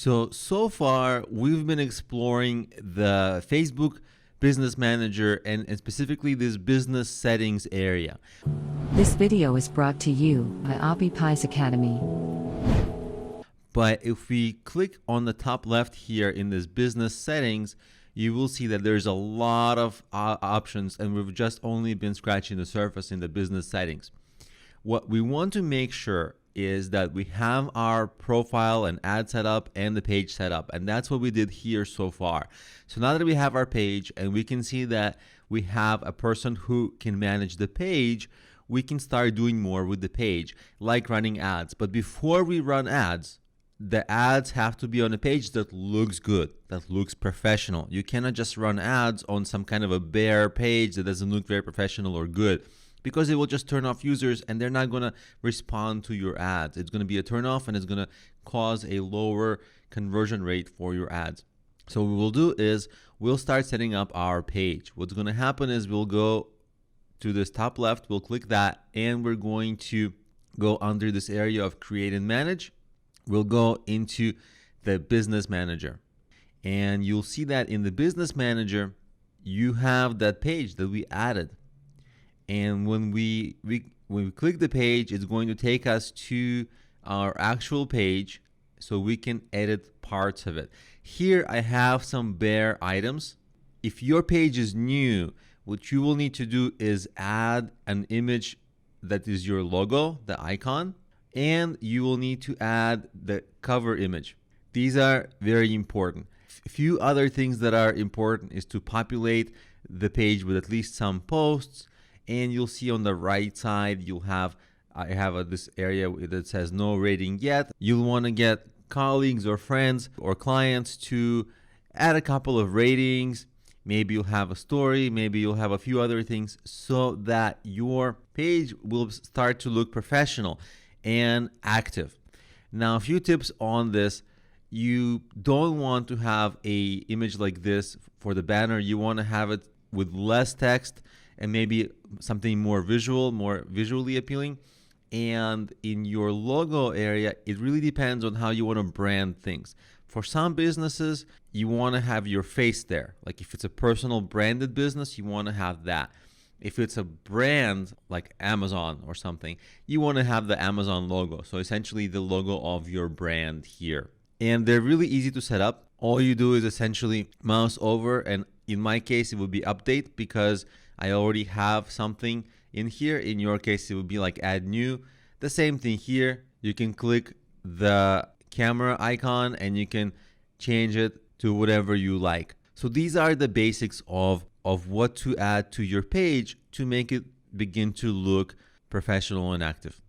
So far, we've been exploring the Facebook Business Manager and specifically this business settings area. This video is brought to you by OppiePies Academy. But if we click on the top left here in this business settings, you will see that there's a lot of options, and we've just only been scratching the surface in the business settings. What we want to make sure is that we have our profile and ad setup and the page setup, and that's what we did here so far. So now that we have our page and we can see that we have a person who can manage the page, we can start doing more with the page, like running ads. But before we run ads, the ads have to be on a page that looks good, that looks professional. You cannot just run ads on some kind of a bare page that doesn't look very professional or good, because it will just turn off users and they're not going to respond to your ads. It's going to be a turn off and it's going to cause a lower conversion rate for your ads. So what we'll do is we'll start setting up our page. What's going to happen is we'll go to this top left, we'll click that, and we're going to go under this area of create and manage. We'll go into the business manager, and you'll see that in the business manager you have that page that we added. And when we click the page, it's going to take us to our actual page so we can edit parts of it. Here I have some bare items. If your page is new, what you will need to do is add an image that is your logo, the icon, and you will need to add the cover image. These are very important. A few other things that are important is to populate the page with at least some posts. And you'll see on the right side, I have this area that says no rating yet. You'll want to get colleagues or friends or clients to add a couple of ratings. Maybe you'll have a story, maybe you'll have a few other things, so that your page will start to look professional and active. Now, a few tips on this. You don't want to have a image like this for the banner. You want to have it with less text and maybe something more visual, more visually appealing. And in your logo area, it really depends on how you want to brand things. For some businesses, you want to have your face there. Like if it's a personal branded business, you want to have that. If it's a brand like Amazon or something, you want to have the Amazon logo. So essentially the logo of your brand here. And they're really easy to set up. All you do is essentially mouse over, and in my case, it would be update because I already have something in here. In your case, it would be like add new. The same thing here. You can click the camera icon and you can change it to whatever you like. So these are the basics of what to add to your page to make it begin to look professional and active.